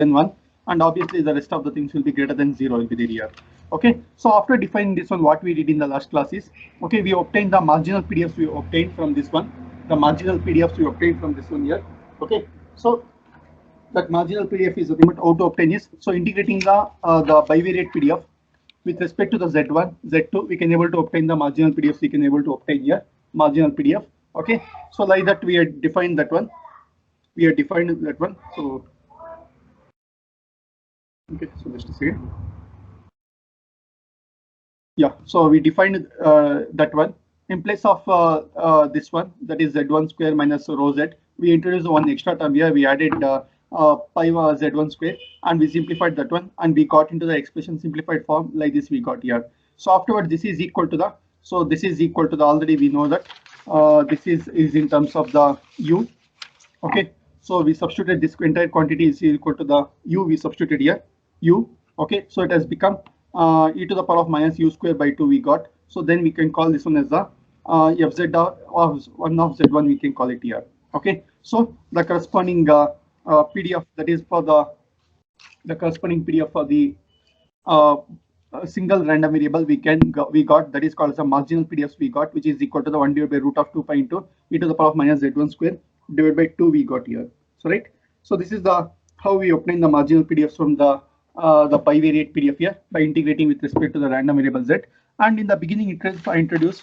than 1, and obviously the rest of the things will be greater than 0 will be there here. Okay, so after defining this one, what we did in the last class is, okay, we obtained the marginal PDFs we obtained from this one, the marginal PDFs we obtained from this one here. Okay, so that marginal PDF is nothing but how to obtain is, so integrating the bivariate PDF with respect to the Z1, Z2, we can able to obtain the marginal PDFs we can able to obtain here, marginal PDF. Okay, so like that we had defined that one. We have defined that one. So okay, so just a second. Yeah, so we defined that one in place of this one, that is Z1 square minus rho Z. We introduced one extra term here. We added pi Z1 square, and we simplified that one, and we got into the expression simplified form like this we got here. So afterwards, this is equal to the, so this is equal to the, already we know that this is in terms of the u. Okay, so we substituted this entire quantity is equal to the u, we substituted here u. Okay, so it has become e to the power of minus u square by 2 we got. So then we can call this one as the fz of 1 of z1 we can call it here. Okay, so the corresponding PDF, that is for the corresponding PDF for the single random variable we got, that is called as a marginal PDFs we got, which is equal to the 1 divided by root of 2 pi into e to the power of minus z1 square divided by 2 we got here. So right, so this is the how we obtain the marginal PDFs from the bivariate PDF here by integrating with respect to the random variable z. And in the beginning itself I introduced,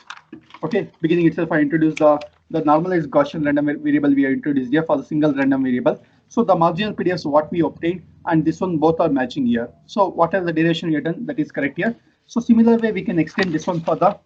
okay, beginning itself I introduced the normalized Gaussian random variable we have introduced here for the single random variable. So the marginal PDFs what we obtained and this one both are matching here. So what are the derivation we have done, that is correct here. So similar way we can extend this one for the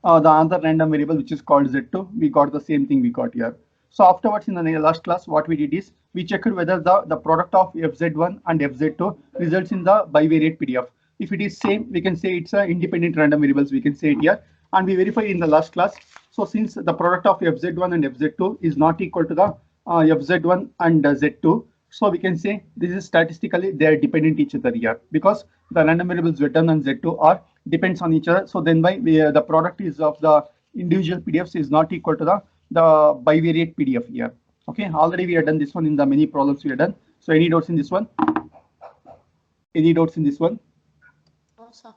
other random variable which is called z2. We got the same thing we got here. So afterwards in the last class what we did is we checked whether the product of fz1 and fz2 results in the bivariate PDF. If it is same, we can say it's a independent random variables, we can say it here, and we verified in the last class. So since the product of fz1 and fz2 is not equal to the fz1 and z2, so we can say this is statistically they are dependent each other here, because the random variables z1 and z2 are depends on each other. So then by the product is of the individual PDFs is not equal to the bivariate PDF here. Okay, already we have done this one in the many problems we have done. So any doubts in this one? Any doubts in this one? No, sir.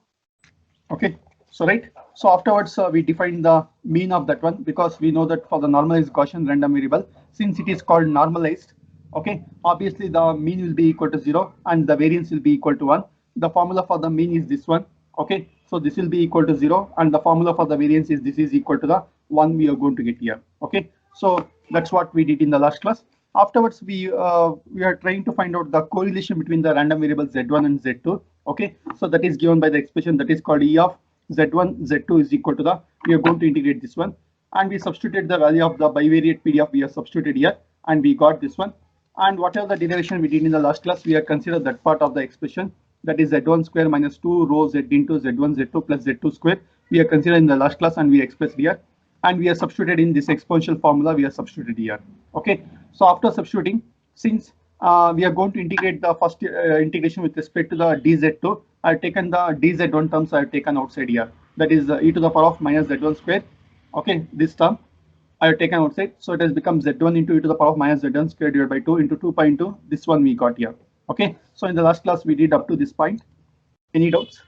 Okay, so right, so afterwards we define the mean of that one, because we know that for the normalized Gaussian random variable, since it is called normalized, okay, obviously the mean will be equal to 0 and the variance will be equal to 1. The formula for the mean is this one. Okay, so this will be equal to 0 and the formula for the variance is this is equal to the 1 we are going to get here. Okay, so that's what we did in the last class. Afterwards we are trying to find out the correlation between the random variables z1 and z2. Okay, so that is given by the expression that is called E of z1 z2 is equal to the, we are going to integrate this one, and we substituted the value of the bivariate PDF we have substituted here and we got this one. And whatever the derivation we did in the last class, we have considered that part of the expression, that is z1 square minus 2 rho z into z1 z2 plus z2 square we have considered in the last class and we expressed here, and we are substituted in this exponential formula we are substituted here. Okay, so after substituting, since we are going to integrate the first integration with respect to the dz2, I have taken the dz1 terms I have taken outside here, that is e to the power of minus z1 square. Okay, this term I have taken outside, so it has become z1 into e to the power of minus z1 square divided by 2 into 2 pi into this one we got here. Okay, so in the last class we did up to this point. Any doubts?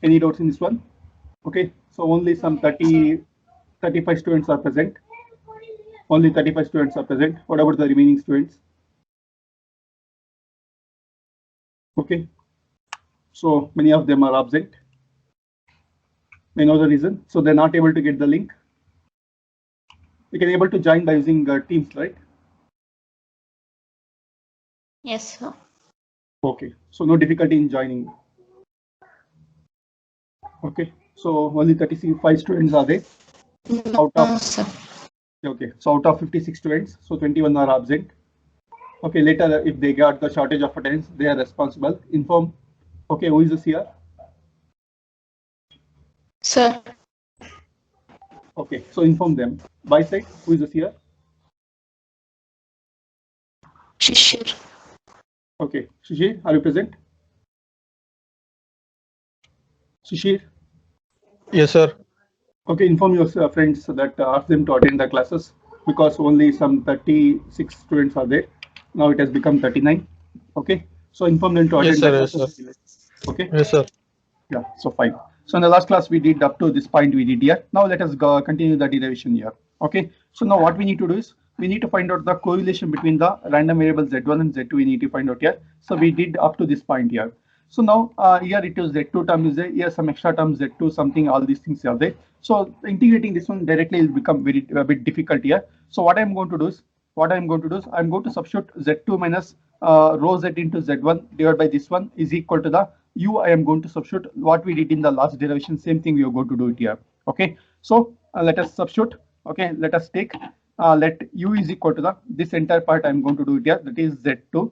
Any doubts in this one? Okay, so only some 35 students are present. Only 35 students are present. What about the remaining students? Okay, so many of them are absent. May know the reason. So they're not able to get the link. We can able to join by using Teams, right? Yes, sir. Okay, so no difficulty in joining. Okay, so only 35 students are there. No, sir. Okay, so out of 56 students, so 21 are absent. Okay, later if they got the shortage of attendance, they are responsible. Inform. Okay, who is this here? Sir. Okay, so inform them. By side, who is this here? Shishir. Okay, Shishir, are you present? Shishir? Yes, sir. Okay, inform your friends so that ask them to attend the classes, because only some 36 students are there. Now it has become 39. Okay. So inform them to attend Yes, sir. the Yes, sir. classes. Okay. Yes, sir. Yeah. So fine. So in the last class we did up to this point we did here. Now let us go continue the derivation here. Okay. So now what we need to do is we need to find out the correlation between the random variable z1 and z2. We need to find out here. So we did up to this point here. So now here it is z2 term is there. Here some extra term z2 something. All these things are there. So integrating this one directly will become a bit difficult here. So what I'm going to do is I'm going to substitute z2 minus rho z into z1 divided by this one is equal to the u. I am going to substitute what we did in the last derivation. Same thing we are going to do it here. Okay. So let us substitute. Okay. Let us take let u is equal to the this entire part. I'm going to do it here. That is z2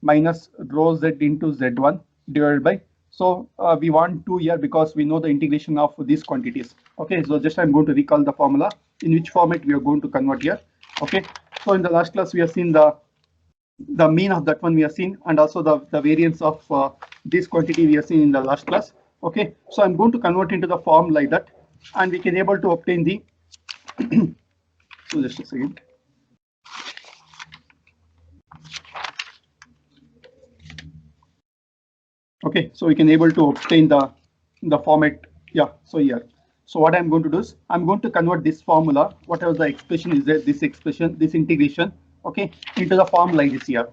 minus rho z into z1 divided by. So we want 2 here because we know the integration of these quantities. Okay. So just I'm going to recall the formula in which format we are going to convert here. Okay. So in the last class we have seen the mean of that one we have seen, and also the variance of this quantity we have seen in the last class. Okay. So I'm going to convert into the form like that, and we can able to obtain the so just a second. Okay, so we can able to obtain the format. Yeah, so here. So what I'm going to do is I'm going to convert this formula, whatever the expression is there, this expression, this integration, okay, into the form like this here.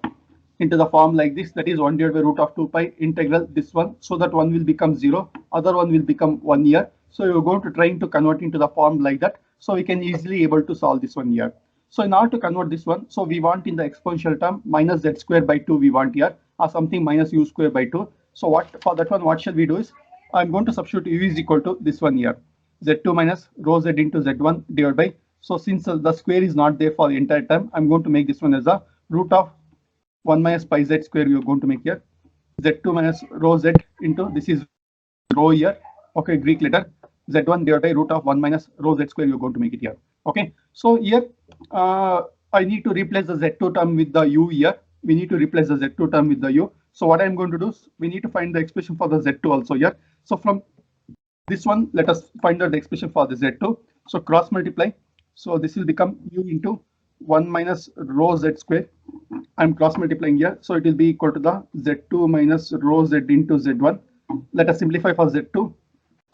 Into the form like this, that is 1 divided by root of 2 pi integral this one, so that one will become 0, other one will become 1 here. So you're going to trying to convert into the form like that, so we can easily able to solve this one here. So in order to convert this one, so we want in the exponential term minus z square by 2 we want here, or something minus u square by 2. So what for that one, what shall we do is I'm going to substitute u is equal to this one here, z2 minus rho z into z1 divided by. So since the square is not there for the entire term, I'm going to make this one as a root of 1 minus pi z square we are going to make here, z2 minus rho z into this is rho here, okay, Greek letter, z1 divided by root of 1 minus rho z square you're going to make it here. Okay, so here I need to replace the z2 term with the u here. We need to replace the z2 term with the u. So what I'm going to do is we need to find the expression for the z2 also here. So from this one, let us find out the expression for the z2. So cross multiply. So this will become u into 1 minus rho z square. I'm cross multiplying here. So it will be equal to the z2 minus rho z into z1. Let us simplify for z2.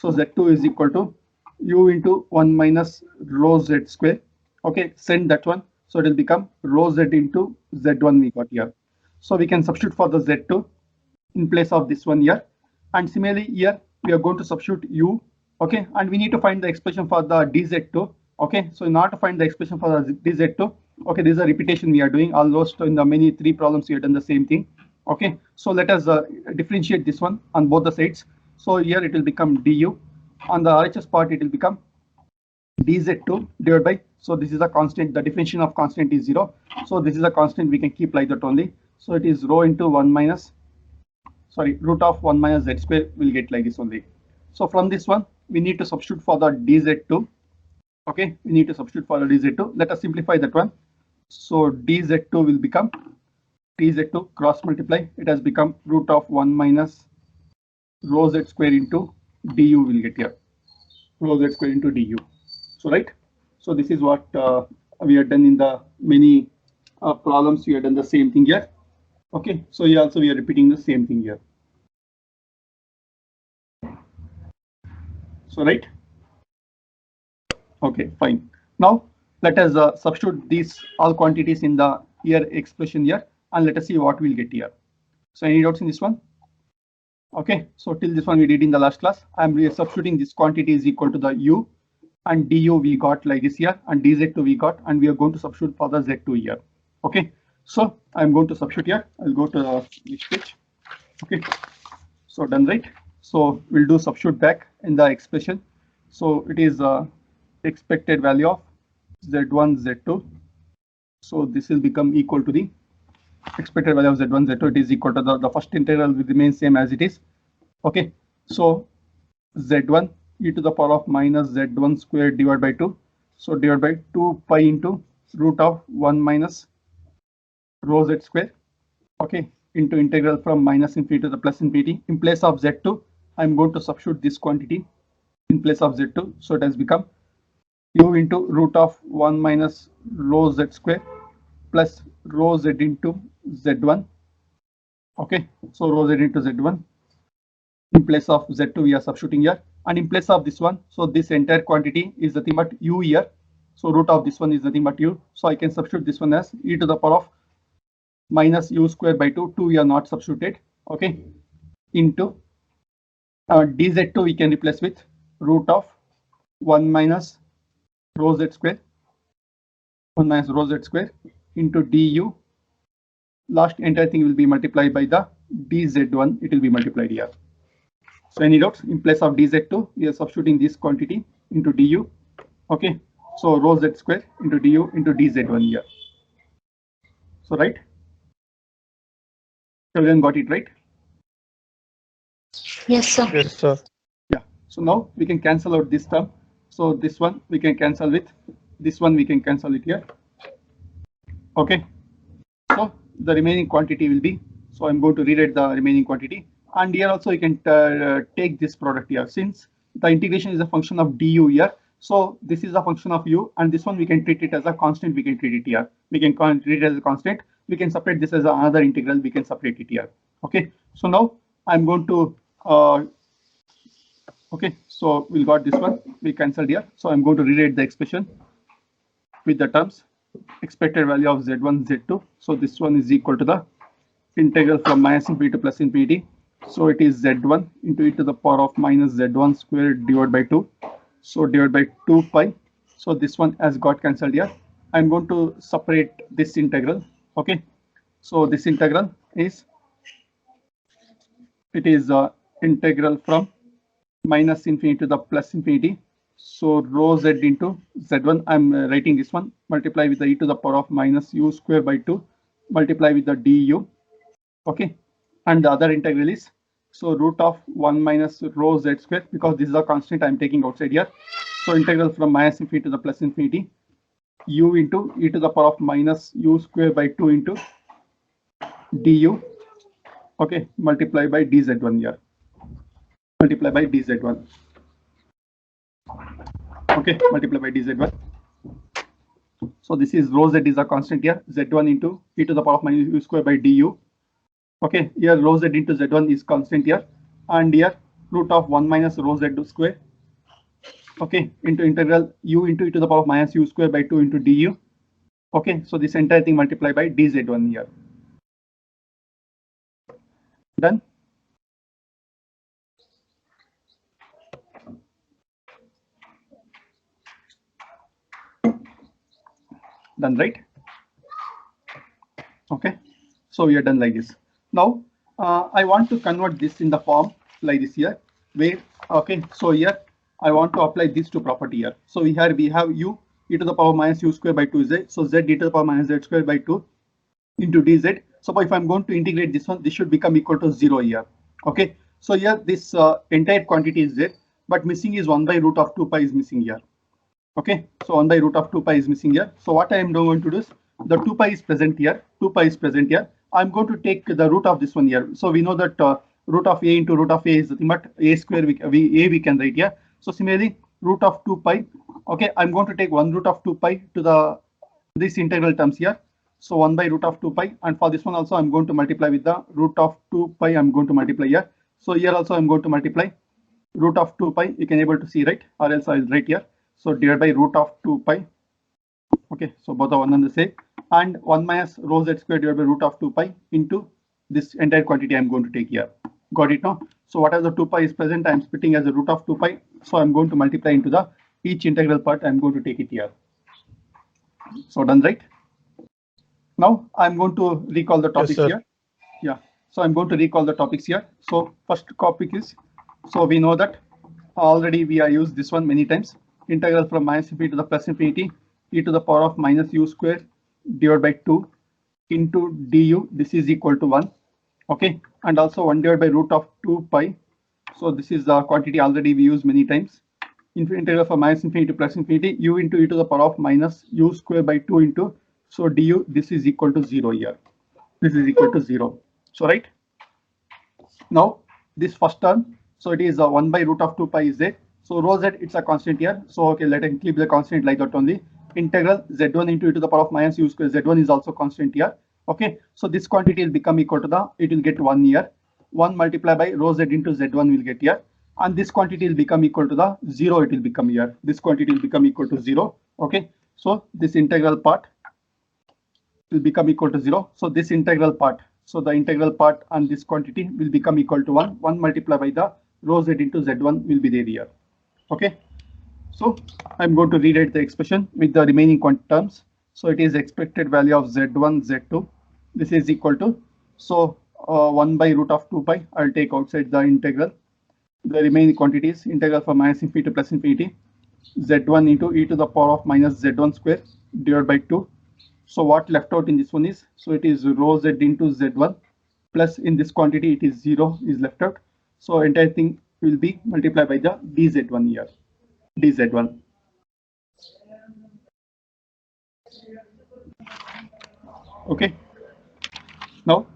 So z2 is equal to u into 1 minus rho z square. Okay, send that one. So it will become rho z into z1 we got here. So we can substitute for the z2 in place of this one here. And similarly here we are going to substitute u. Okay, and we need to find the expression for the dz2. Okay, so in order to find the expression for the dz2, okay, this is a repetition we are doing. Almost in the many 3 problems we have done the same thing. Okay, so let us differentiate this one on both the sides. So here it will become du. On the RHS part it will become dz2 divided by, so this is a constant, the definition of constant is 0. So this is a constant, we can keep like that only. So it is rho into 1 minus, sorry, root of 1 minus z square will get like this only. So from this one we need to substitute for the dz2. Okay, we need to substitute for the dz2. Let us simplify that one. So dz2 will become dz2 cross multiply. It has become root of 1 minus rho z square into du will get here. Rho z square into du. So right. So this is what we have done in the many problems. We have done the same thing here. Okay. So here also we are repeating the same thing here. So right. Okay, fine. Now let us substitute these all quantities in the here expression here, and let us see what we'll get here. So any doubts in this one? Okay, so till this one we did in the last class. I'm substituting this quantity is equal to the u, and du we got like this here, and dz2 we got, and we are going to substitute for the z2 here. Okay, so I'm going to substitute here. I'll go to the next page. Okay, so done, right? So we'll do substitute back in the expression. So it is expected value of z1 z2. So this will become equal to the expected value of z1 z2. It is equal to the first integral will remain same as it is. Okay, so z1 e to the power of minus z1 square divided by 2. So divided by 2 pi into root of 1 minus rho z square. Okay, into integral from minus infinity to the plus infinity. In place of z2, I'm going to substitute this quantity in place of z2. So it has become u into root of 1 minus rho z square. plus rho z into z1. Okay, so rho z into z1. In place of z2 we are substituting here, and in place of this one, so this entire quantity is nothing but u here. So root of this one is nothing but u. So I can substitute this one as e to the power of minus u square by 2. 2 we are not substituted. Okay, into dz2 we can replace with root of 1 minus rho z square, 1 minus rho z square into du. Last entire thing will be multiplied by the dz1. It will be multiplied here. So any doubts? In place of dz2 we are substituting this quantity into du. Okay, so rho z square into du into dz1 here. So right, everyone got it right? Yes, sir. Yes, sir. Yeah, so now we can cancel out this term. So this one we can cancel with this one, we can cancel it here. Okay, so the remaining quantity will be, so I'm going to rewrite the remaining quantity, and here also you can take this product here, since the integration is a function of du here. So this is a function of u, and this one we can treat it as a constant. We can treat it here. We can treat it as a constant. We can separate this as another integral. We can separate it here. Okay, so now I'm going to okay, so we got this one. We cancelled here. So I'm going to rewrite the expression with the terms expected value of z1, z2. So this one is equal to the integral from minus infinity to plus infinity. So it is z1 into e to the power of minus z1 squared divided by 2. So divided by 2 pi. So this one has got cancelled here. I'm going to separate this integral. Okay, so this integral is, it is integral from minus infinity to the plus infinity. So rho z into z1, I'm writing this one, multiply with the e to the power of minus u square by 2, multiply with the du. Okay, and the other integral is, so root of 1 minus rho z square, because this is a constant I'm taking outside here. So integral from minus infinity to the plus infinity, u into e to the power of minus u square by 2 into du. Okay, multiply by dz1 here, multiply by dz1. Okay, multiply by dz1. So this is rho z is a constant here, z1 into e to the power of minus u square by du. Okay, here rho z into z1 is constant here, and here root of 1 minus rho z square. Okay, into integral u into e to the power of minus u square by 2 into du. Okay, so this entire thing multiplied by dz1 here. Done. Done, right? Okay, so we are done like this. Now I want to convert this in the form like this here, where, okay, so here I want to apply these two property here. So we have u e to the power minus u square by 2 z. So z e to the power minus z square by 2 into dz. So if I'm going to integrate this one, this should become equal to 0 here. Okay, so here this entire quantity is there, but missing is 1 by root of 2 pi is missing here. Okay, so 1 by root of 2 pi is missing here. So what I am going to do is, the 2 pi is present here, 2 pi is present here. I'm going to take the root of this one here. So we know that root of a into root of a is nothing but a square. We can write here. So similarly, root of 2 pi. Okay, I'm going to take 1 root of 2 pi to the this integral terms here. So 1 by root of 2 pi, and for this one also I'm going to multiply with the root of 2 pi. I'm going to multiply here. So here also I'm going to multiply root of 2 pi. You can able to see, right? Or else I'll write here. So divided by root of 2 pi. Okay, so both are one and the same, and 1 minus rho z square divided by root of 2 pi into this entire quantity I'm going to take here. Got it now? So whatever the 2 pi is present, I'm splitting as a root of 2 pi. So I'm going to multiply into the each integral part. I'm going to take it here. So done, right? Now I'm going to recall the topics here. Yeah, so I'm going to recall the topics here. So first topic is, so we know that already we have used this one many times. Integral from minus infinity to the plus infinity, e to the power of minus u square divided by 2 into du. This is equal to 1. Okay, and also 1 divided by root of 2 pi. So this is the quantity already we used many times. Integral from minus infinity to plus infinity, u into e to the power of minus u square by 2 into, so du, this is equal to 0 here. This is equal to 0. So right now this first term, so it is 1 by root of 2 pi is there. So rho z, it's a constant here. So okay, let us keep the constant like that only. integral z1 into e to the power of minus u square. Z1 is also constant here. Okay, so this quantity will become equal to it will get 1 here. 1 multiplied by rho z into z1 will get here, and this quantity will become equal to the 0. It will become here. This quantity will become equal to 0. Okay, so this integral part will become equal to 0. So this integral part, so the integral part and this quantity will become equal to 1. 1 multiplied by the rho z into z1 will be there here. Okay, so I'm going to rewrite the expression with the remaining terms. So it is expected value of z1 z2. This is equal to, so 1 by root of 2 pi. I'll take outside the integral. The remaining quantities, integral from minus infinity to plus infinity, z1 into e to the power of minus z1 square divided by 2. So what left out in this one is, so it is rho z into z1 plus in this quantity it is 0 is left out. So entire thing will be multiplied by the dz1 here, dz1. Okay, now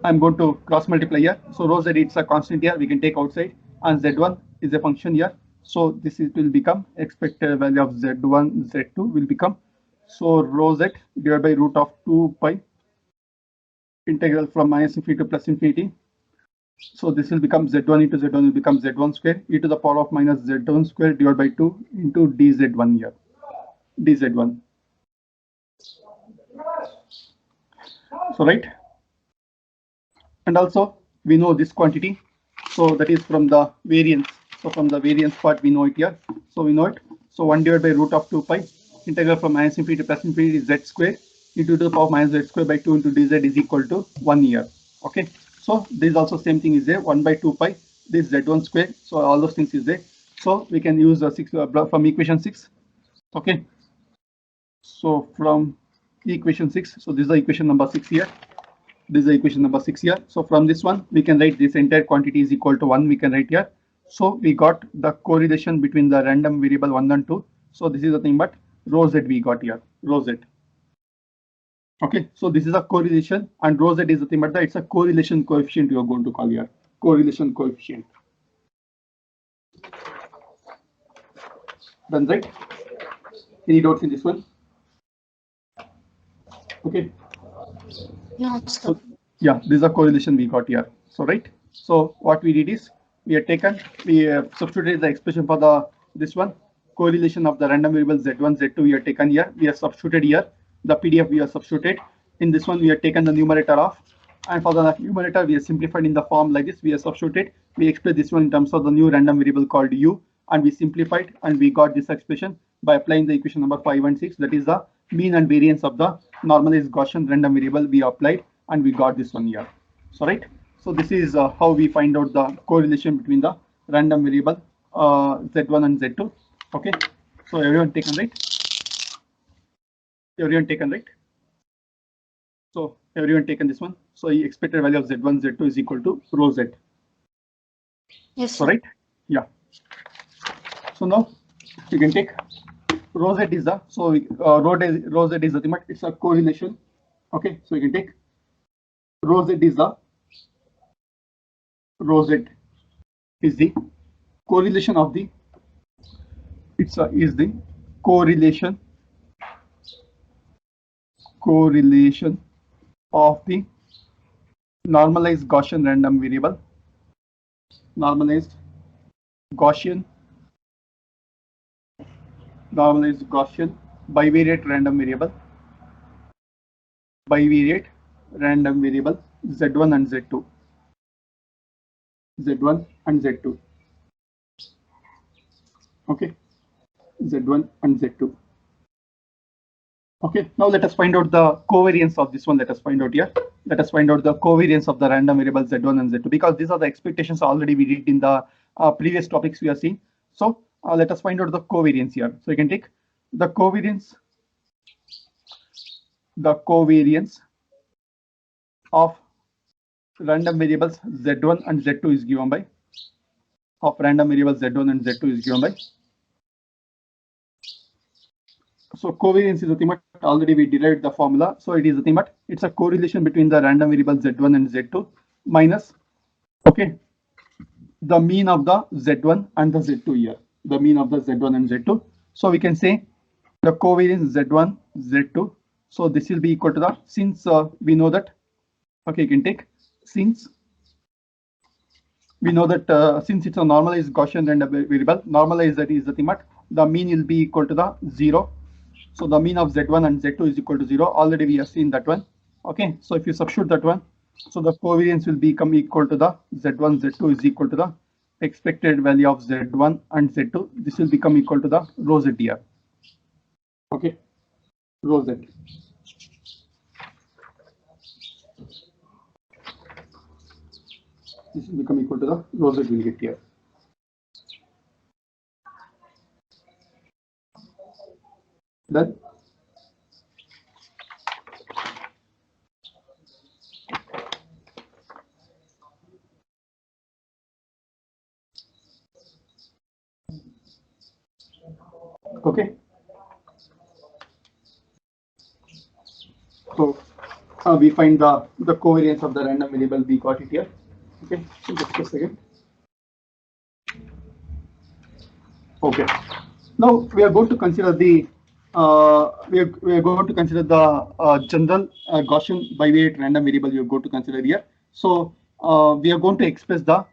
I'm going to cross multiply here. So rho z it's a constant here, we can take outside, and z1 is a function here. So this will become expected value of z1 z2 will become, so rho z divided by root of 2 pi integral from minus infinity to plus infinity. So this will become z1 into z1 will become z1 square e to the power of minus z1 square divided by 2 into dz1 here, dz1. So right, and also we know this quantity, so that is from the variance. So from the variance part we know it here, so we know it. So 1 divided by root of 2 pi integral from minus infinity to plus infinity z square into the power of minus z square by 2 into dz is equal to 1 here. Okay, so this also same thing is there, 1 by 2 pi this z1 square. So all those things is there, so we can use 6 from equation 6. Okay, so from equation 6, so this is the equation number 6 here. This is the equation number 6 here. So from this one we can write this entire quantity is equal to 1, we can write here. So we got the correlation between the random variable 1 and 2. So this is the thing, but rho z we got here, rho z. Okay, so this is a correlation, and rho z is the thing, but it's a correlation coefficient you are going to call here, correlation coefficient. Done, right? Any doubts in this one? Okay. No, sir. So, yeah, this is a correlation we got here. So right. So what we did is we substituted the expression for this one, correlation of the random variable z1 z2 we have taken here. We have substituted here the PDF we have substituted. In this one we have taken the numerator off, and for the numerator we have simplified in the form like this. We have substituted. We explained this one in terms of the new random variable called u, and we simplified and we got this expression by applying the equation number 5 and 6. That is the mean and variance of the normalized Gaussian random variable we applied, and we got this one here. So right, so this is how we find out the correlation between the random variable z1 and z2. Okay, so everyone taken right? Everyone taken right? So everyone taken this one. So the expected value of z1 z2 is equal to rho z. Yes, So sir. right, yeah. So now you can take rho z is the, so rho z is the thing, but it's a correlation. Okay, so you can take rho z is the, rho z is the correlation of the, is the correlation of the normalized Gaussian random variable, normalized Gaussian bivariate random variable, z1 and z2, z1 and z2. Okay, z1 and z2. Okay, now let us find out the covariance of this one. Let us find out here. Let us find out the covariance of the random variable z1 and z2, because these are the expectations already we did in the previous topics we are seeing. So let us find out the covariance here. So you can take the covariance of random variables z1 and z2 is given by, of random variables z1 and z2 is given by. So covariance is the thing, but already we derived the formula. So it is the thing, but it's a correlation between the random variable z1 and z2 minus, okay, the mean of the z1 and the z2 here, the mean of the z1 and z2. So we can say the covariance Z1, Z2. So this will be equal to the, since we know that, okay, you can take, since we know that since it's a normalized Gaussian random variable, normalized, that is nothing but the mean will be equal to the 0. So the mean of Z1 and Z2 is equal to 0. Already we have seen that one. Okay, so if you substitute that one, so the covariance will become equal to the Z1, Z2 is equal to the expected value of Z1 and Z2. This will become equal to the rho Z here. Okay, rho Z. This will become equal to the rho Z we'll get here. Then okay, so we find the covariance of the random variable, we got it here. Okay, so just a second. Okay, now we are going to consider the we are going to consider the general Gaussian bivariate random variable we are going to consider here. So we are going to express the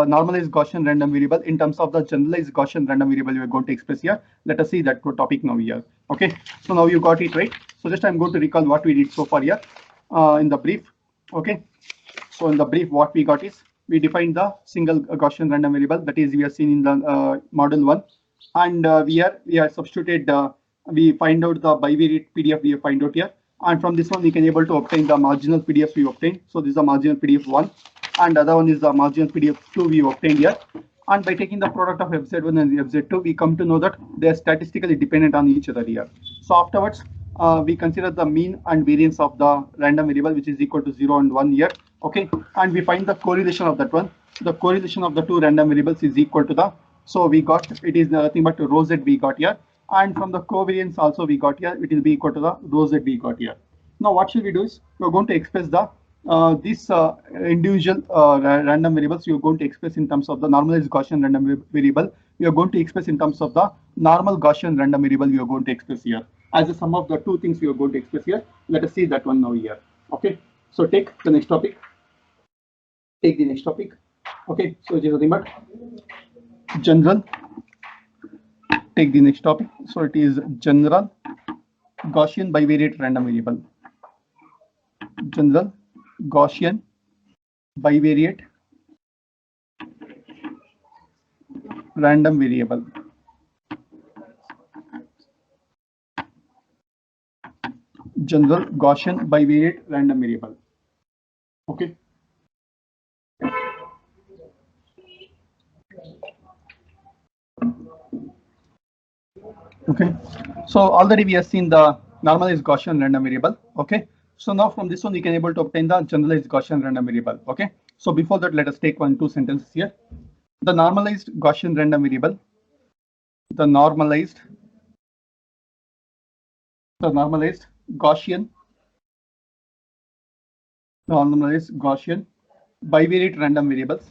normalized Gaussian random variable in terms of the generalized Gaussian random variable we are going to express here. Let us see that topic now here. Okay, so now you got it right. So just I'm going to recall what we did so far here in the brief. Okay, so in the brief what we got is we defined the single Gaussian random variable, that is we are seen in the model 1, and we are substituted, we find out the bivariate PDF we have find out here, and from this one we can able to obtain the marginal PDFs we obtained. So this is the marginal PDF 1 and other one is the marginal PDF 2 we obtained here, and by taking the product of FZ1 and FZ2 we come to know that they are statistically dependent on each other here. So afterwards we consider the mean and variance of the random variable, which is equal to 0 and 1 here. Okay, and we find the correlation of that one. The correlation of the two random variables is equal to the, so we got, it is nothing but rho Z we got here, and from the covariance also we got here, it will be equal to the rho Z we got here. Now what should we do is we are going to express the these individual random variables. You are going to express in terms of the normalized Gaussian random variable. We are going to express in terms of the normal Gaussian random variable. We are going to express here as a sum of the two things we are going to express here. Let us see that one now here. Okay, so take the next topic. Take the next topic. Okay, so it is nothing but general. Take the next topic. So it is general Gaussian bivariate random variable. General Gaussian bivariate random variable. General Gaussian bivariate random variable. Okay. Okay. So already we have seen the normalized Gaussian random variable. Okay. So now from this one we can able to obtain the generalized Gaussian random variable. Okay. So before that, let us take 1-2 sentences here. The normalized Gaussian random variable. The normalized Gaussian bivariate random variables.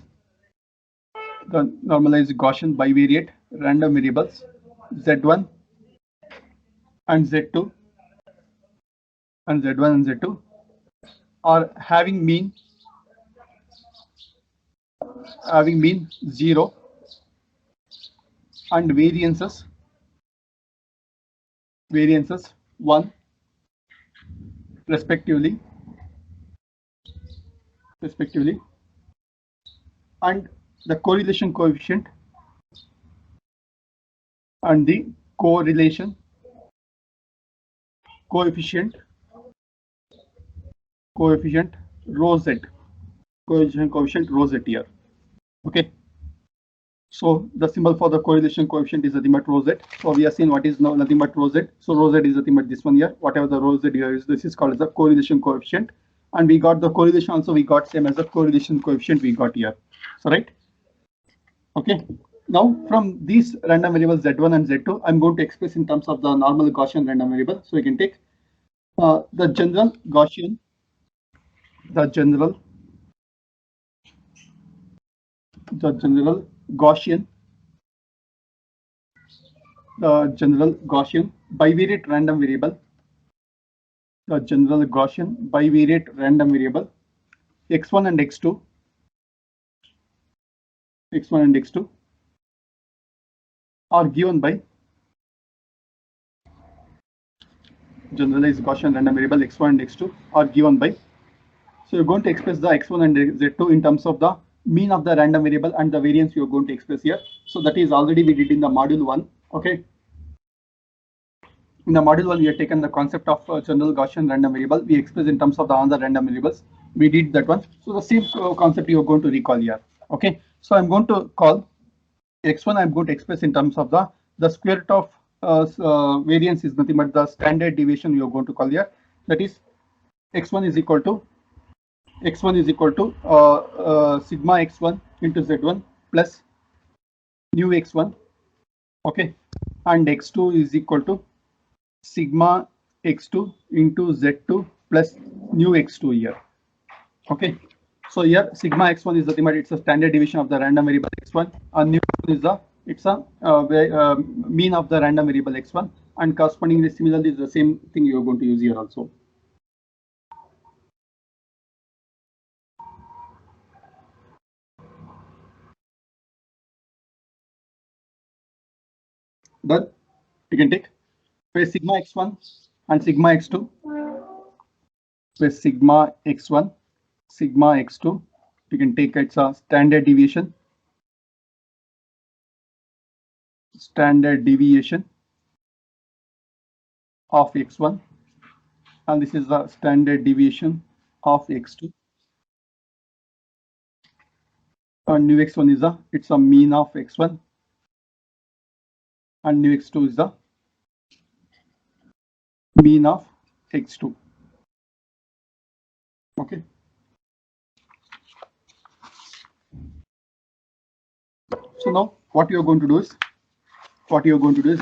The normalized Gaussian bivariate random variables Z1 and Z2 and Z1 and Z2 are having mean 0 and variances 1 respectively, and the correlation coefficient and the correlation coefficient rho Z, correlation coefficient rho Z here. Okay, so the symbol for the correlation coefficient is nothing but rho Z. So we have seen what is now nothing but rho Z. So rho Z is nothing but this one here. Whatever the rho Z here is, this is called as the correlation coefficient, and we got the correlation also, we got same as the correlation coefficient we got here. So right. Okay. Now from these random variables Z1 and Z2, I'm going to express in terms of the normal Gaussian random variable. So we can take the general Gaussian, Gaussian the general Gaussian bivariate random variable, the general Gaussian bivariate random variable x1 and x2, x1 and x2 are given by generalized Gaussian random variable x1 and x2 are given by. So you're going to express the x1 and z2 in terms of the mean of the random variable and the variance you're going to express here. So that is already we did in the module 1. Okay. In the module 1, we have taken the concept of general Gaussian random variable. We express in terms of the other random variables. We did that one. So the same concept you're going to recall here. Okay. So I'm going to call x1. I'm going to express in terms of the square root of variance is nothing but the standard deviation you're going to call here. That is x1 is equal to sigma x1 into z1 plus nu x1. Okay. And x2 is equal to sigma x2 into z2 plus nu x2 here. Okay. So here sigma x1 is nothing but it's a standard deviation of the random variable x1, and nu is the mean of the random variable x1, and correspondingly similarly is the same thing you're going to use here also. Done. You can take where sigma x1 and sigma x2, where sigma x1, sigma x2, you can take it's a standard deviation of x1, and this is the standard deviation of x2, and nu x1 is it's a mean of x1, and nu x2 is the mean of x2. Okay. So now what you are going to do is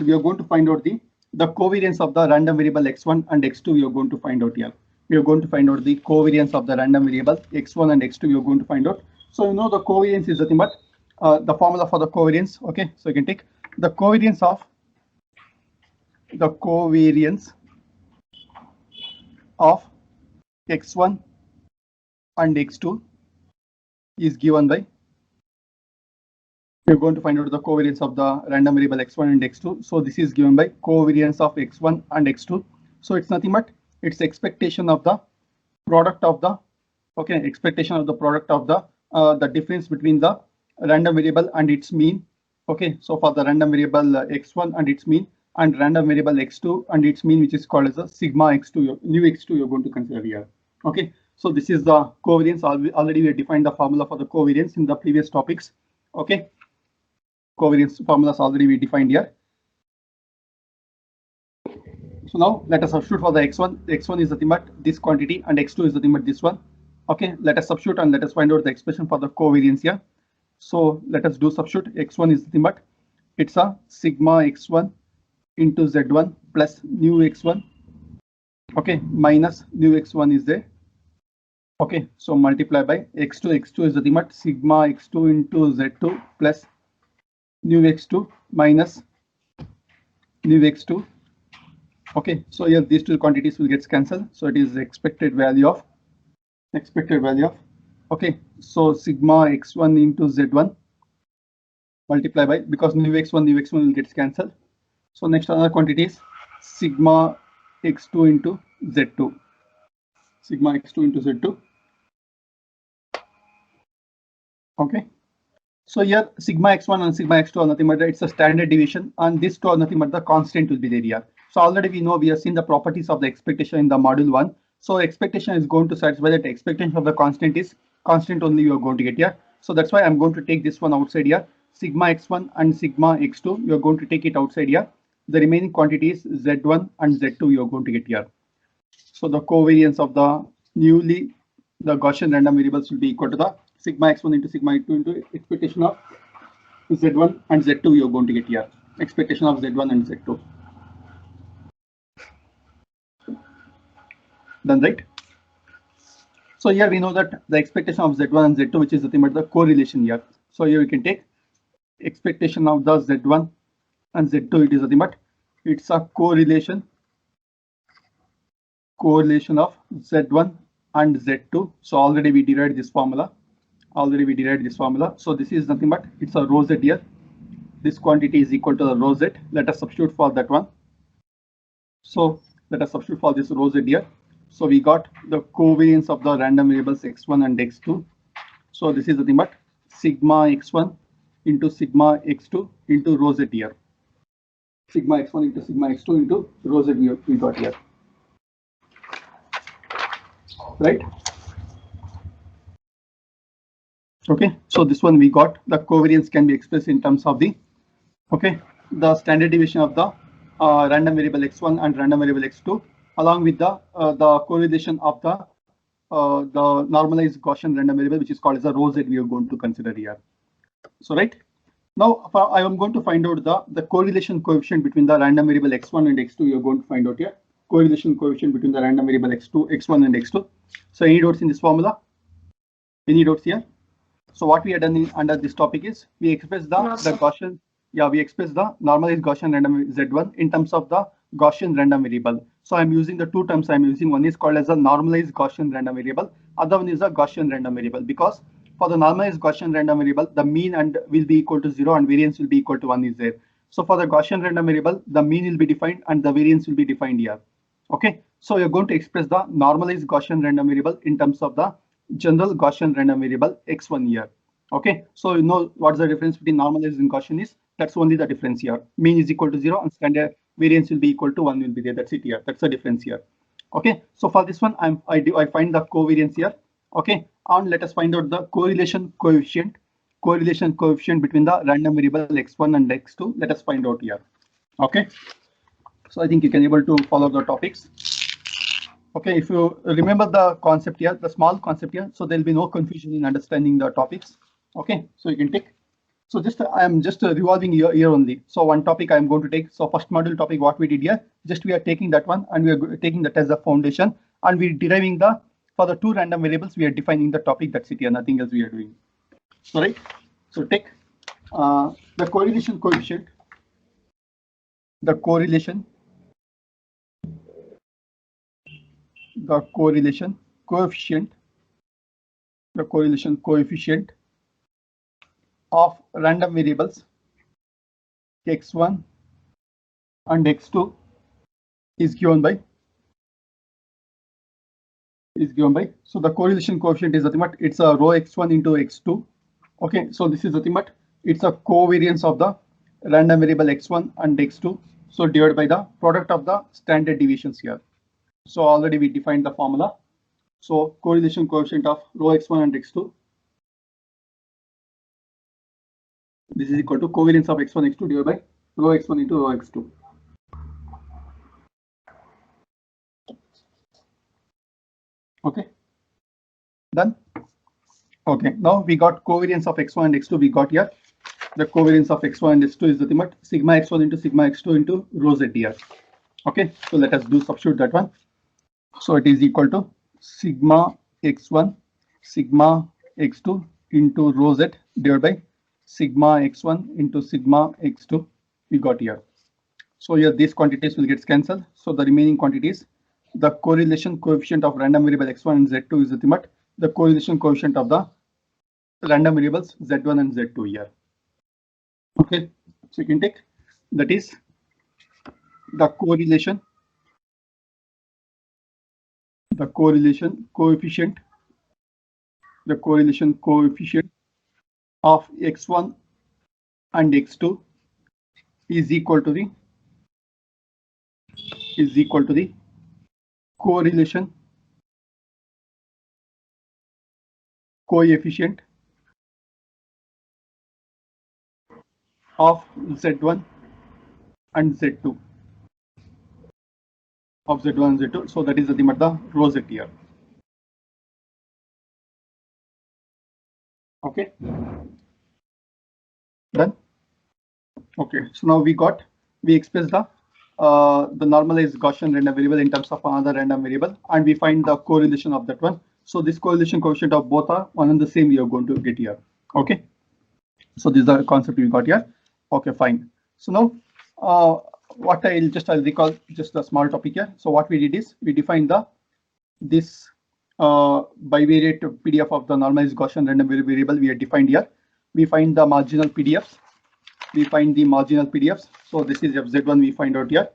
we are going to find out the covariance of the random variable x1 and x2. We are going to find out here. We are going to find out the covariance of the random variable x1 and x2. We are going to find out. So you know the covariance is nothing but the formula for the covariance. Okay, so you can take the covariance of x1 and x2 is given by. We're going to find out the covariance of the random variable x1 and x2. So this is given by covariance of x1 and x2. So it's nothing but it's expectation of the product of the the difference between the random variable and its mean. Okay, so for the random variable x1 and its mean, and random variable x2 and its mean, which is called as a sigma x2, nu x2, you're going to consider here. Okay, so this is the covariance. Already we defined the formula for the covariance in the previous topics. Okay, covariance formulas already we defined here. So now let us substitute for the x1. X1 is nothing but this quantity and x2 is nothing but this one. Okay, let us substitute and let us find out the expression for the covariance here. So let us do substitute. X1 is nothing but it's a sigma x1 into z1 plus nu x1. Okay, minus nu x1 is there. Okay, so multiply by x2. X2 is nothing but sigma x2 into z2 plus nu x2 minus nu x2. Okay, so here these two quantities will get cancelled. So it is expected value of okay, so sigma x1 into z1 multiply by, because nu x1 will get cancelled. So next another quantity is sigma x2 into z2. Sigma x2 into z2. Okay. So here sigma x1 and sigma x2 are nothing but it's a standard deviation, and this two are nothing but the constant will be there here. So already we know, we have seen the properties of the expectation in the module 1. So expectation is going to satisfy that expectation of the constant is constant only you are going to get here. So that's why I'm going to take this one outside here. Sigma x1 and sigma x2, you are going to take it outside here. The remaining quantities z1 and z2 you are going to get here. So the covariance of the Gaussian random variables will be equal to the sigma x1 into sigma x2 into expectation of z1 and z2 you are going to get here. Expectation of z1 and z2. Done, right? So here we know that the expectation of z1 and z2, which is nothing but the correlation here. So here we can take expectation of the z1 and Z2, it is nothing but it's a correlation of Z1 and Z2. So already we derived this formula. So this is nothing but it's a rho Z here. This quantity is equal to the rho Z. Let us substitute for that one. So let us substitute for this rho Z here. So we got the covariance of the random variables x1 and x2. So this is nothing but sigma x1 into sigma x2 into rho Z here. Sigma x1 into sigma x2 into rho Z we got here. Right? Okay, so this one we got the covariance can be expressed in terms of the standard deviation of the random variable x1 and random variable x2 along with the correlation of the normalized Gaussian random variable, which is called as a rho Z we are going to consider here. So right now I am going to find out the correlation coefficient between the random variable x1 and x2. You are going to find out here correlation coefficient between the random variable x1 and x2. So any doubts in this formula? Any doubts here? So what we have done under this topic is we express the Gaussian, we express the normalized Gaussian random Z1 in terms of the Gaussian random variable. So I'm using the two terms I'm using. One is called as a normalized Gaussian random variable. Other one is a Gaussian random variable, because for the normalized Gaussian random variable, the mean and will be equal to 0 and variance will be equal to 1 is there. So for the Gaussian random variable, the mean will be defined and the variance will be defined here. Okay, so you're going to express the normalized Gaussian random variable in terms of the general Gaussian random variable x1 here. Okay, so you know what's the difference between normalized and Gaussian is. That's only the difference here. Mean is equal to 0 and standard variance will be equal to 1 will be there. That's it here. That's the difference here. Okay, so for this one I find the covariance here. Okay, and let us find out the correlation coefficient between the random variable x1 and x2. Let us find out here. Okay, so I think you can able to follow the topics. Okay, if you remember the concept here, the small concept here, so there'll be no confusion in understanding the topics. Okay, so you can take. So I am just revolving here only. So one topic I am going to take. So first module topic, what we did here, just we are taking that one and we are taking that as a foundation, and we're deriving for the two random variables, we are defining the topic. That's it here, nothing else we are doing. So right, so take the correlation coefficient, the correlation coefficient of random variables x1 and x2 is given by so the correlation coefficient is nothing but it's a rho x1 into x2. Okay, so this is nothing but it's a covariance of the random variable x1 and x2, so divided by the product of the standard deviations here. So already we defined the formula. So correlation coefficient of rho x1 and x2, this is equal to covariance of x1 x2 divided by rho x1 into rho x2. Okay, done. Okay, now we got covariance of x1 and x2. We got here the covariance of x1 and x2 is nothing but sigma x1 into sigma x2 into rho z here. Okay, so let us do substitute that one. So it is equal to sigma x1 sigma x2 into rho z divided by sigma x1 into sigma x2 we got here. So here these quantities will get cancelled. So the remaining quantities, the correlation coefficient of random variable x1 and z2 is nothing but the correlation coefficient of the random variables z1 and z2 here. Okay, so you can take that is the correlation coefficient of x1 and x2 is equal to the correlation coefficient of z1 and z2 So that is nothing but the rho z here. Okay, done. Okay, so now we express the normalized Gaussian random variable in terms of another random variable, and we find the correlation of that one. So this correlation coefficient of both are one and the same we are going to get here. Okay, so this is the concept we got here. Okay, fine. So now what I'll recall just a small topic here. So what we did is we defined this bivariate PDF of the normalized Gaussian random variable we have defined here. We find the marginal PDFs. We find the marginal PDFs. So this is FZ1 we find out here,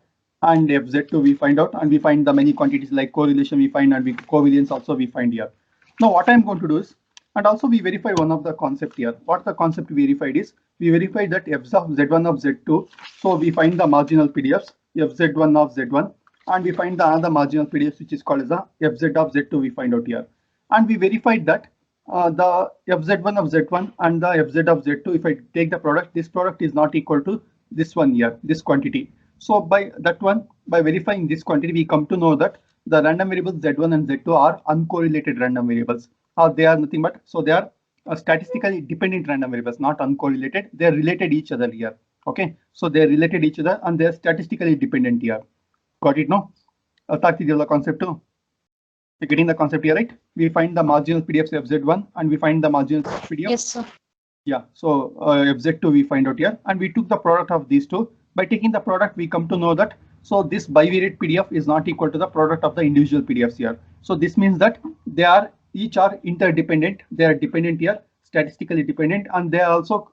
and FZ2 we find out, and we find the many quantities like correlation we find, and covariance also we find here. Now what I'm going to do is, and also we verify one of the concept here. What the concept we verified is, we verified that f of Z1 of Z2. So we find the marginal PDFs, FZ1 of Z1, and we find the another marginal PDFs which is called as the FZ of Z2 we find out here. And we verified that the FZ1 of Z1 and the FZ of Z2, if I take the product, this product is not equal to this one here, this quantity. So by that one, by verifying this quantity, we come to know that the random variables Z1 and Z2 are uncorrelated random variables. They are nothing but, so they are statistically dependent random variables, not uncorrelated. They are related each other here. Okay, so they are related each other and they are statistically dependent here. Got it now? The concept too. You're getting the concept here, right? We find the marginal PDFs of Z1 and we find the marginal PDF. Yes, sir. Yeah, so FZ2 we find out here, and we took the product of these two. By taking the product, we come to know that so this bivariate PDF is not equal to the product of the individual PDFs here. So this means that they are each are interdependent. They are dependent here, statistically dependent, and they are also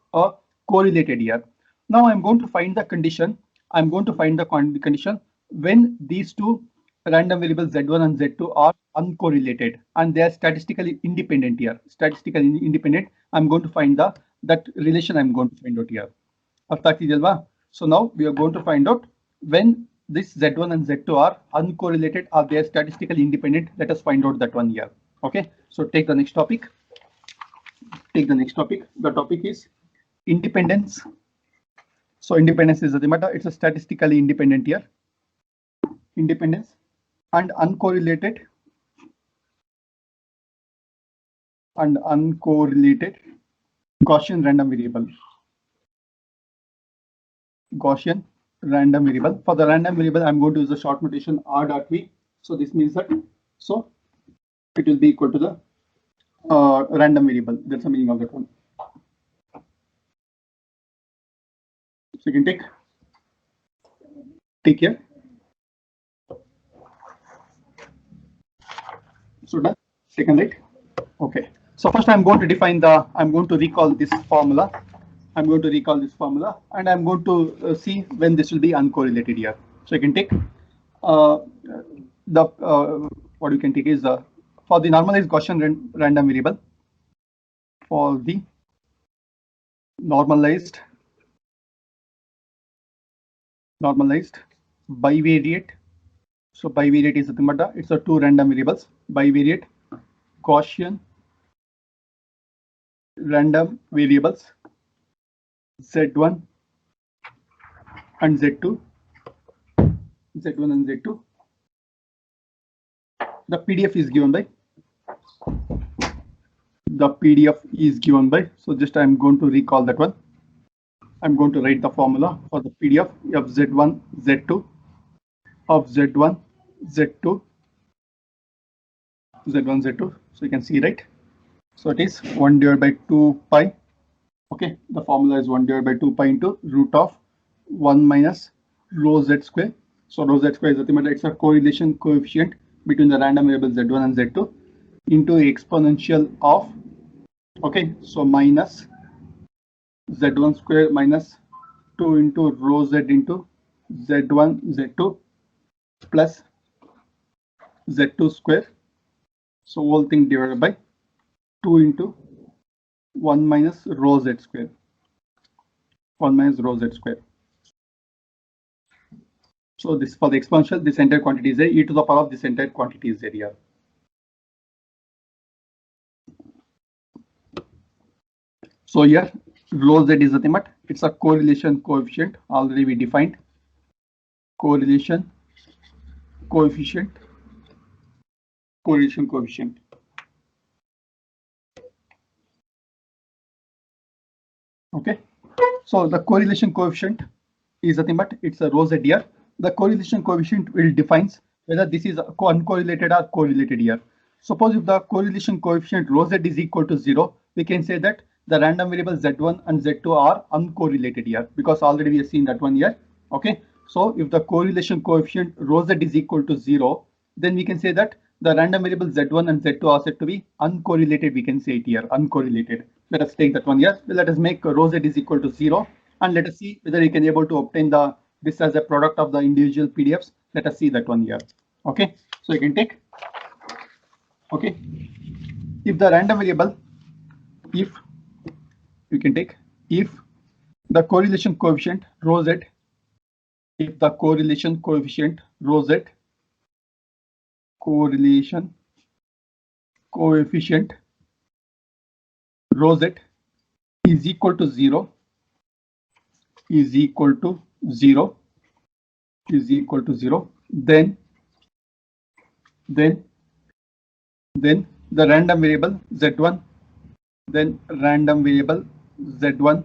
correlated here. Now I'm going to find the condition. I'm going to find the condition when these two random variables Z1 and Z2 are uncorrelated and they are statistically independent here. Statistically independent. I'm going to find that relation. I'm going to find out here. So now we are going to find out when this Z1 and Z2 are uncorrelated or they are statistically independent. Let us find out that one here. Okay. So take the next topic. Take the next topic. The topic is independence. So independence is the matter. It's a statistically independent here. Independence and uncorrelated Gaussian random variable. Gaussian random variable. For the random variable, I'm going to use the short notation R dot V. So this means that so it will be equal to the random variable. That's the meaning of that one. So you can take here. So done. Second, right? Okay. So first I'm going to define I'm going to recall this formula. I'm going to recall this formula and I'm going to see when this will be uncorrelated here. So you can take what you can take is for the normalized Gaussian random variable, for the normalized bivariate. So bivariate is nothing but it's a two random variables, bivariate Gaussian random variables Z1 and Z2. Z1 and Z2. The PDF is given by. So just I'm going to recall that one. I'm going to write the formula for the PDF of Z1, Z2 of Z1, Z2, Z1, Z2. So you can see, right? So it is 1 divided by 2 pi. Okay, the formula is 1 divided by 2 pi into root of 1 minus rho z square. So rho z square is nothing but it's a correlation coefficient between the random variable Z1 and Z2 into exponential of, okay, so minus Z1 square minus 2 into rho z into Z1, Z2 plus Z2 square. So whole thing divided by 2 into 1 minus rho z square. 1 minus rho z square. So this for the exponential, this entire quantity is there. E to the power of this entire quantity is there here. So here rho z is nothing but it's a correlation coefficient. Already we defined correlation coefficient. Okay, so the correlation coefficient is nothing but it's a rho z here. The correlation coefficient will defines whether this is uncorrelated or correlated here. Suppose if the correlation coefficient rho z is equal to 0, we can say that the random variables Z1 and Z2 are uncorrelated here because already we have seen that one here. Okay, so if the correlation coefficient rho z is equal to 0, then we can say that the random variable z1 and z2 are said to be uncorrelated. We can say it here, uncorrelated. Let us take that one here. Let us make rho z is equal to 0, and let us see whether we can able to obtain this as a product of the individual PDFs. Let us see that one here. Okay, so you can take, okay, if the random variable, if you can take, if the correlation coefficient rho z, if the correlation coefficient rho z, correlation coefficient rho z is equal to 0, is equal to 0, is equal to 0, then the random variable z1, then random variable z1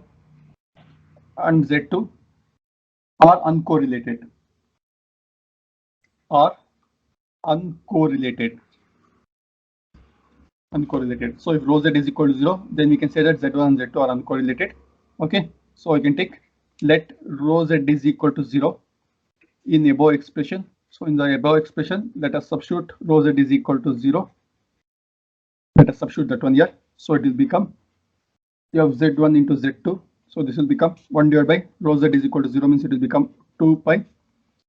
and z2 are uncorrelated, are uncorrelated. So if rho z is equal to 0, then we can say that z1 and z2 are uncorrelated. Okay, so we can take, let rho z is equal to 0 in above expression. So in the above expression, let us substitute rho z is equal to 0. Let us substitute that one here. So it will become f z1 into z2. So this will become 1 divided by rho z is equal to 0, means it will become 2 pi,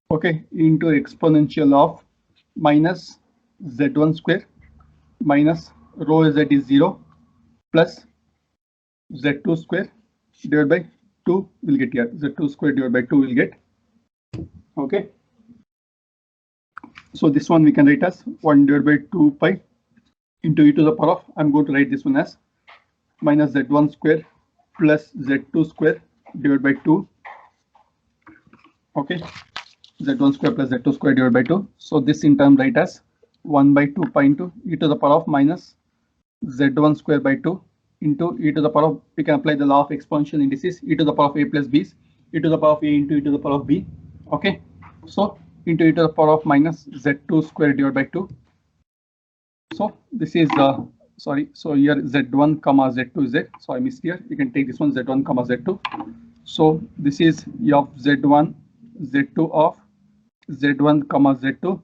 okay, into exponential of minus z1 square minus rho z is 0 plus z2 square divided by 2 will get here, z2 square divided by 2 will get. Okay, so this one we can write as 1 divided by 2 pi into e to the power of, I'm going to write this one as minus z1 square plus z2 square divided by 2. Okay, z1 square plus z2 square divided by 2. So this in turn write as 1 by 2 pi into e to the power of minus z1 square by 2 into e to the power of, we can apply the law of exponential indices, e to the power of a plus b is e to the power of a into e to the power of b. Okay, so into e to the power of minus z2 square divided by 2. So this is sorry, so here z1 comma z2 is it, so I missed here. You can take this one z1 comma z2. So this is of z1 z2 of z1 comma z2.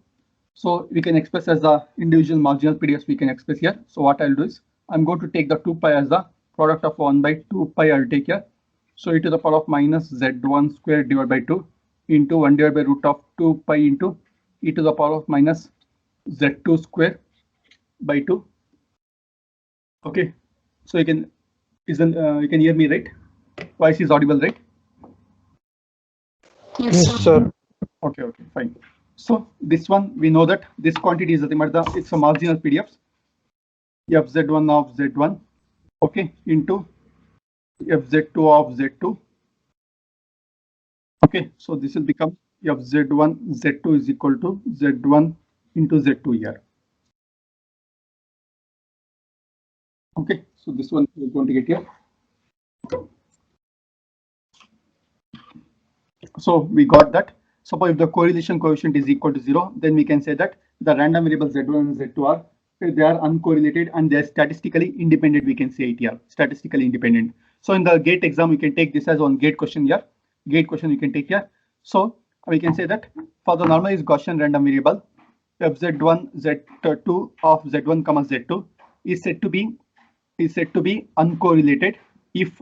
So we can express as the individual marginal PDFs we can express here. So what I'll do is, I'm going to take the 2 pi as the product of 1 by 2 pi I'll take here. So e to the power of minus z1 square divided by 2 into 1 divided by root of 2 pi into e to the power of minus z2 square by 2. Okay, so you can, you can hear me, right? Voice is audible, right? Yes, Yes, sir. Okay, fine. So this one, we know that this quantity is nothing but it's a marginal PDFs, fz1 of z1, okay, into fz2 of z2. Okay, so this will become fz1 z2 is equal to z1 into z2 here. Okay, so this one we're going to get here. So we got that. Suppose if the correlation coefficient is equal to 0, then we can say that the random variables z1 and z2 are, they are uncorrelated and they are statistically independent. We can say it here, statistically independent. So in the GATE exam, we can take this as one GATE question here. GATE question you can take here. So we can say that for the normalized Gaussian random variable, fz1 z2 of z1 comma z2 is said to be uncorrelated if,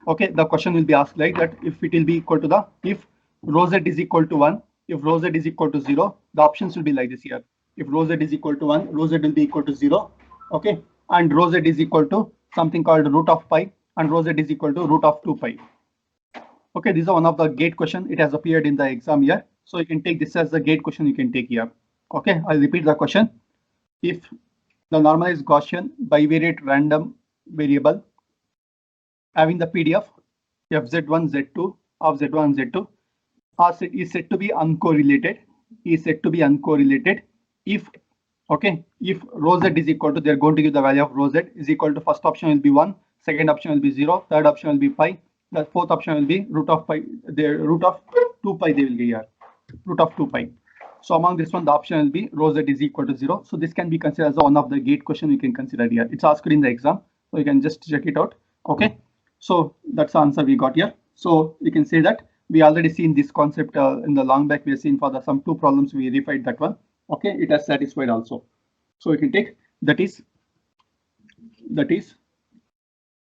okay, the question will be asked like that, if it will be equal to the, if rho z is equal to 1, if rho z is equal to 0, the options will be like this here. If rho z is equal to 1, rho z will be equal to 0, okay, and rho z is equal to something called root of pi, and rho z is equal to root of 2 pi. Okay, this is one of the GATE question. It has appeared in the exam here, so you can take this as the GATE question. You can take here. Okay, I'll repeat the question. If the normalized Gaussian bivariate random variable having the PDF fz1 z2 of z1 and z2 is said to be uncorrelated, if, okay, if rho z is equal to, they're going to give the value of rho z is equal to, first option will be 1, second option will be 0, third option will be pi, the fourth option will be root of pi, the root of 2 pi they will give here, root of 2 pi. So among this one, the option will be rho z is equal to 0. So this can be considered as one of the GATE question you can consider here. It's asked in the exam, so you can just check it out. Okay, so that's the answer we got here. So we can say that We already seen this concept in the long back. We have seen for the some two problems we verified that one. Okay, it has satisfied also. So we can take that is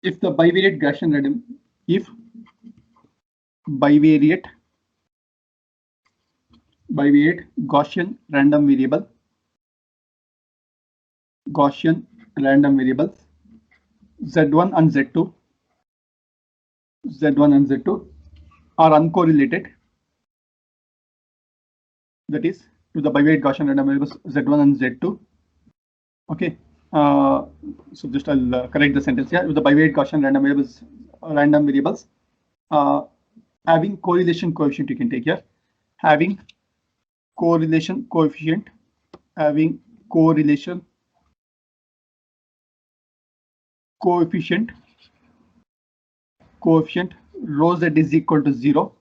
if the bivariate Gaussian random, if bivariate Gaussian random variables Z1 and Z2 are uncorrelated, that is to the bivariate Gaussian random variables Z1 and Z2. Okay, so just I'll correct the sentence here. With the bivariate Gaussian random variables having correlation coefficient, you can take here having correlation coefficient rho z is equal to 0,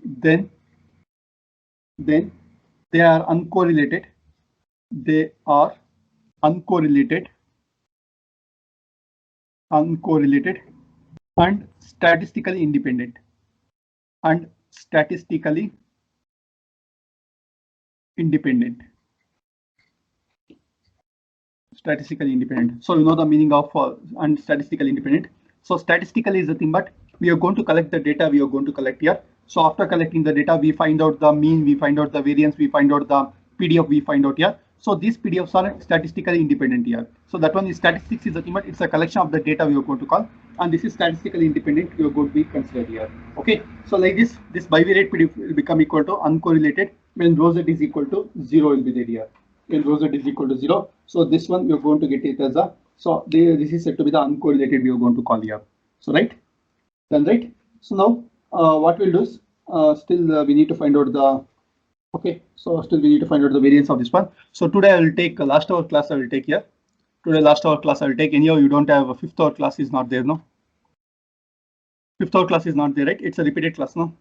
then they are uncorrelated and statistically independent So you know the meaning of and statistically independent. So statistically is the thing, but we are going to collect the data we are going to collect here. So after collecting the data, we find out the mean, we find out the variance, we find out the PDF, we find out here. So these PDFs are statistically independent here. So that one is statistics is the thing, but it's a collection of the data we are going to call, and this is statistically independent. We are going to be considered here. Okay, so like this bivariate PDF will become equal to uncorrelated when rho z is equal to 0 will be there here. When rho z is equal to 0, so this one we are going to get it as a, so this is said to be the uncorrelated we are going to call here. So right, then right. So now what we'll do is still we need to find out the, okay, so still we need to find out the variance of this one. So today I will take last hour class. I will take here. Today last hour class I will take. Anyhow, you don't have a 5th hour class is not there, no? 5th hour class is not there, right? It's a repeated class, no?